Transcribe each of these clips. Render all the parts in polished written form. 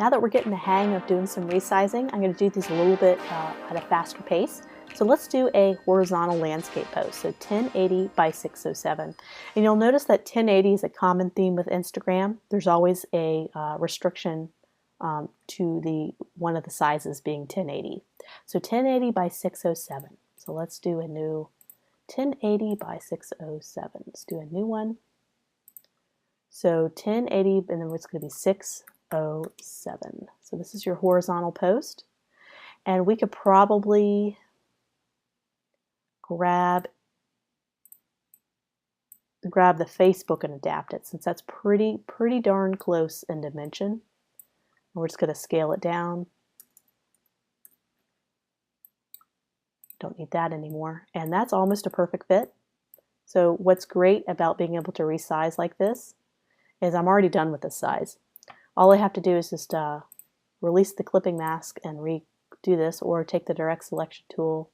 Now that we're getting the hang of doing some resizing, I'm going to do these a little bit at a faster pace. So let's do a horizontal landscape post, so 1080 by 607. And you'll notice that 1080 is a common theme with Instagram. There's always a restriction to one of the sizes being 1080. So 1080 by 607. So let's do a new 1080 by 607. Let's do a new one. So 1080, and then it's going to be 607. So this is your horizontal post. And we could probably grab the Facebook and adapt it, since that's pretty darn close in dimension. We're just going to scale it down. Don't need that anymore. And that's almost a perfect fit. So what's great about being able to resize like this is I'm already done with this size. All I have to do is just release the clipping mask and redo this, or take the direct selection tool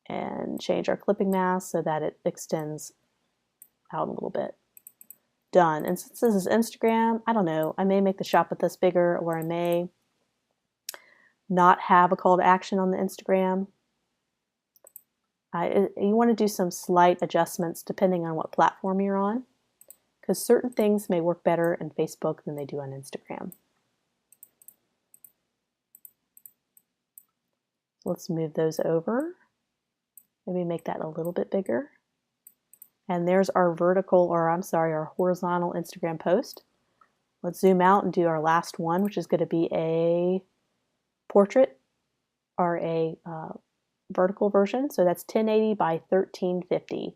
and change our clipping mask so that it extends out a little bit. Done. And since this is Instagram, I don't know, I may make the shop with this bigger, or I may not have a call to action on the Instagram. You want to do some slight adjustments depending on what platform you're on, because certain things may work better in Facebook than they do on Instagram. Let's move those over. Maybe make that a little bit bigger. And there's our our horizontal Instagram post. Let's zoom out and do our last one, which is going to be a portrait, or a vertical version. So that's 1080 by 1350.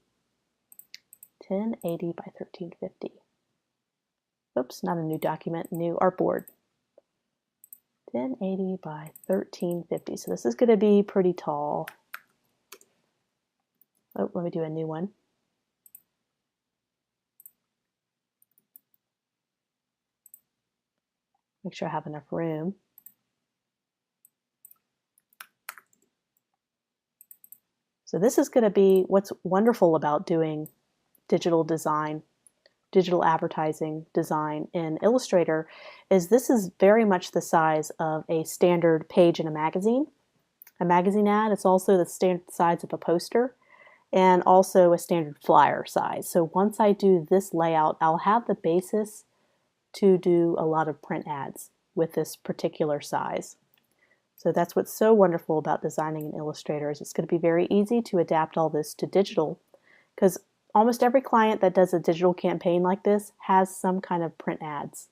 1080 by 1350. Oops, not a new document, new artboard. 1080 by 1350. So this is going to be pretty tall. Oh, let me do a new one. Make sure I have enough room. So this is going to be what's wonderful about doing digital design, digital advertising design in Illustrator, is this is very much the size of a standard page in a magazine ad. It's also the standard size of a poster, and also a standard flyer size. So once I do this layout, I'll have the basis to do a lot of print ads with this particular size. So that's what's so wonderful about designing in Illustrator, is it's going to be very easy to adapt all this to digital, because almost every client that does a digital campaign like this has some kind of print ads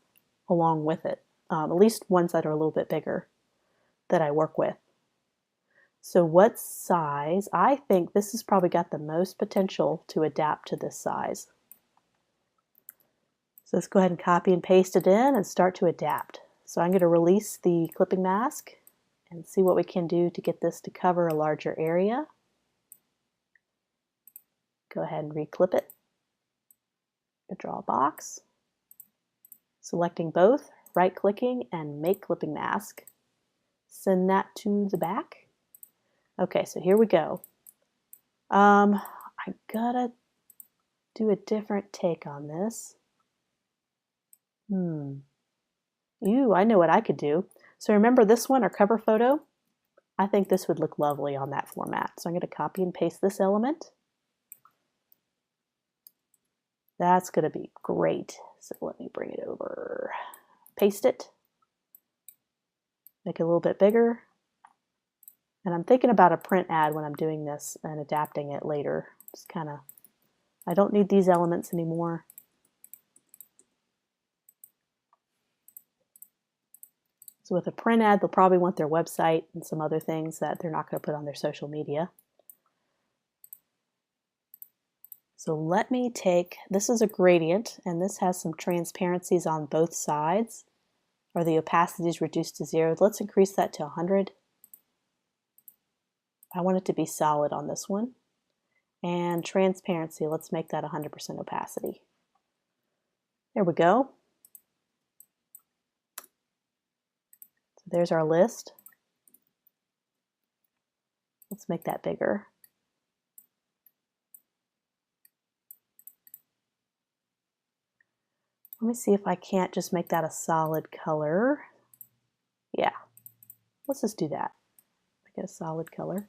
along with it, at least ones that are a little bit bigger that I work with. So what size? I think this has probably got the most potential to adapt to this size. So let's go ahead and copy and paste it in and start to adapt. So I'm going to release the clipping mask and see what we can do to get this to cover a larger area. Go ahead and reclip it. Draw a box. Selecting both, right-clicking, and make clipping mask. Send that to the back. Okay, so here we go. I gotta do a different take on this. I know what I could do. So remember this one, our cover photo? I think this would look lovely on that format. So I'm going to copy and paste this element. That's going to be great. So let me bring it over. Paste it. Make it a little bit bigger. And I'm thinking about a print ad when I'm doing this and adapting it later. Just kind of, I don't need these elements anymore. So with a print ad, they'll probably want their website and some other things that they're not going to put on their social media. So let me take, this is a gradient, and this has some transparencies on both sides, or the opacity is reduced to 0. Let's increase that to 100. I want it to be solid on this one. And transparency, let's make that 100% opacity. There we go. So there's our list. Let's make that bigger. Let me see if I can't just make that a solid color. Yeah, let's just do that. Make it a solid color.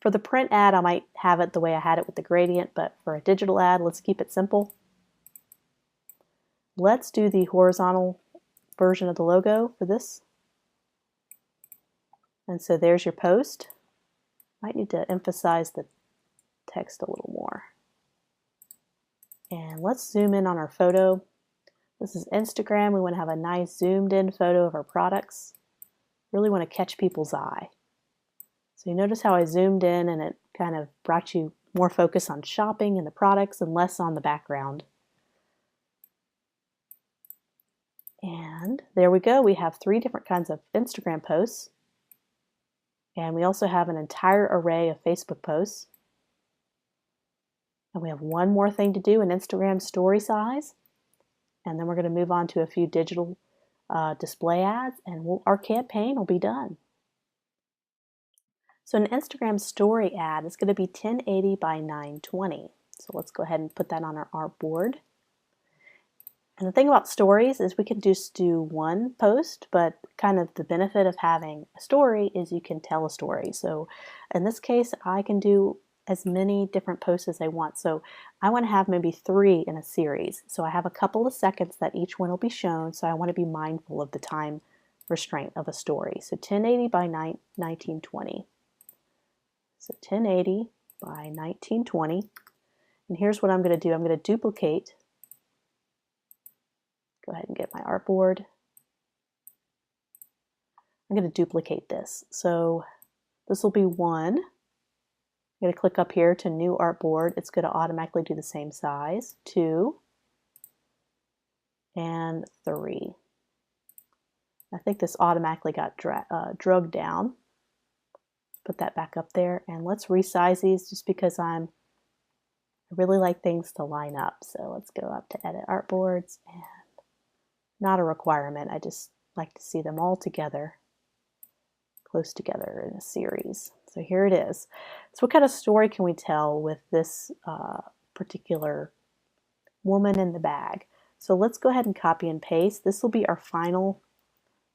For the print ad, I might have it the way I had it with the gradient, but for a digital ad, let's keep it simple. Let's do the horizontal version of the logo for this. And so there's your post. Might need to emphasize the text a little more. And let's zoom in on our photo. This is Instagram. We want to have a nice zoomed in photo of our products. Really want to catch people's eye. So you notice how I zoomed in and it kind of brought you more focus on shopping and the products and less on the background. And there we go. We have 3 different kinds of Instagram posts. And we also have an entire array of Facebook posts. And we have one more thing to do, an Instagram story size. And then we're going to move on to a few digital display ads, and our campaign will be done. So an Instagram story ad is going to be 1080 by 920. So let's go ahead and put that on our artboard. And the thing about stories is we can just do one post, but kind of the benefit of having a story is you can tell a story. So in this case, I can do as many different posts as I want. So I want to have maybe 3 in a series. So I have a couple of seconds that each one will be shown. So I want to be mindful of the time restraint of a story. So 1080 by 1920. So 1080 by 1920. And here's what I'm going to do. I'm going to duplicate. Go ahead and get my artboard. I'm going to duplicate this. So this will be 1. I'm going to click up here to new artboard. It's going to automatically do the same size. 2 and 3. I think this automatically got drugged down. Put that back up there, and let's resize these just because I really like things to line up. So let's go up to edit artboards, and not a requirement. I just like to see them all together, close together in a series. So here it is. So what kind of story can we tell with this particular woman in the bag? So let's go ahead and copy and paste. This will be our final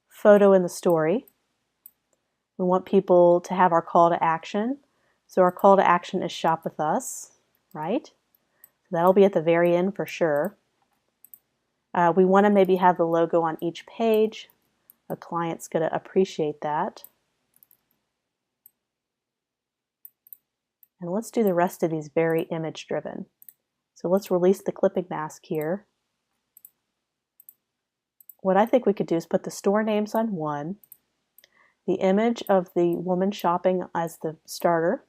photo in the story. We want people to have our call to action. So our call to action is shop with us, right? So that'll be at the very end for sure. We want to maybe have the logo on each page. A client's going to appreciate that. And let's do the rest of these very image driven. So let's release the clipping mask here. What I think we could do is put the store names on 1, the image of the woman shopping as the starter.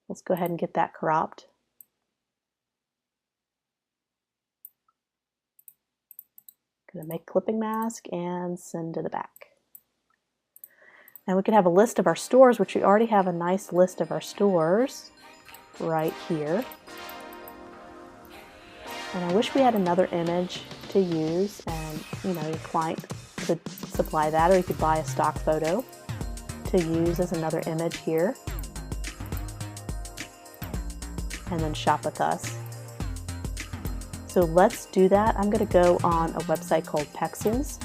Let's go ahead and get that cropped. Going to make clipping mask and send to the back. And we could have a list of our stores, which we already have a nice list of our stores right here. And I wish we had another image to use, and your client could supply that, or you could buy a stock photo to use as another image here. And then shop with us. So let's do that. I'm going to go on a website called Pexels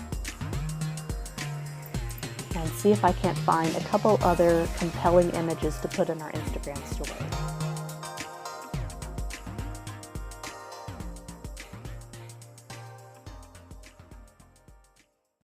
and see if I can't find a couple other compelling images to put in our Instagram story.